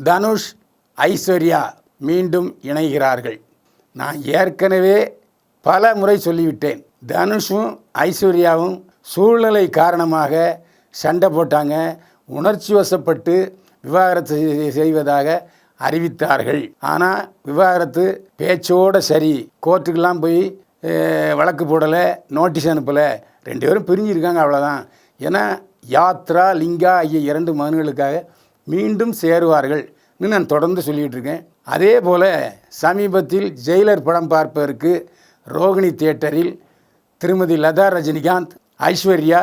தனுஷ் ஐஸ்வர்யா மீண்டும் இணைகிறார்கள். நான் ஏற்கனவே பல முறை சொல்லிவிட்டேன். தனுஷும் ஐஸ்வர்யாவும் சூழ்நிலை காரணமாக சண்டை போட்டாங்க. உணர்ச்சி வசப்பட்டு விவாகரத்து செய்வதாக அறிவித்தார்கள். ஆனால் விவாகரத்து பேச்சோடு சரி, கோர்ட்டுக்கெல்லாம் போய் வழக்கு போடலை, நோட்டீஸ் அனுப்பலை, 2 பேரும் பிரிஞ்சிருக்காங்க, அவ்வளோதான். ஏன்னா யாத்ரா லிங்கா ஆகிய 2 மகன்களுக்காக மீண்டும் சேருவார்கள் நான் தொடர்ந்து சொல்லிகிட்டு இருக்கேன். அதே போல் சமீபத்தில் ஜெயிலர் படம் பார்ப்பதற்கு ரோகிணி தியேட்டரில் திருமதி லதா ரஜினிகாந்த், ஐஸ்வர்யா,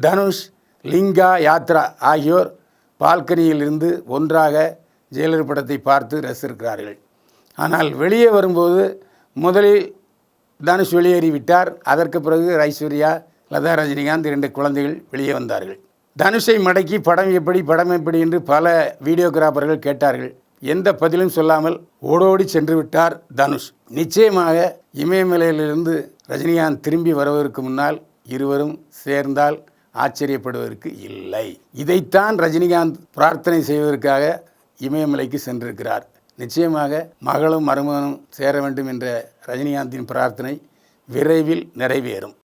தனுஷ், லிங்கா, யாத்ரா ஆகியோர் பால்கனியில் இருந்து ஒன்றாக ஜெயிலர் படத்தை பார்த்து ரசித்திருக்கிறார்கள். ஆனால் வெளியே வரும்போது முதலில் தனுஷ் வெளியேறிவிட்டார். அதற்கு பிறகு ஐஸ்வர்யா, லதா ரஜினிகாந்த் 2 குழந்தைகள் வெளியே வந்தார்கள். தனுஷை மடக்கி படம் எப்படி என்று பல வீடியோகிராஃபர்கள் கேட்டார்கள். எந்த பதிலும் சொல்லாமல் ஓடோடி சென்று விட்டார் தனுஷ். நிச்சயமாக இமயமலையிலிருந்து ரஜினிகாந்த் திரும்பி வருவதற்கு முன்னால் இருவரும் சேர்ந்தால் ஆச்சரியப்படுவதற்கு இல்லை. இதைத்தான் ரஜினிகாந்த் பிரார்த்தனை செய்வதற்காக இமயமலைக்கு சென்றிருக்கிறார். நிச்சயமாக மகளும் மருமகனும் சேர வேண்டும் என்ற ரஜினிகாந்தின் பிரார்த்தனை விரைவில் நிறைவேறும்.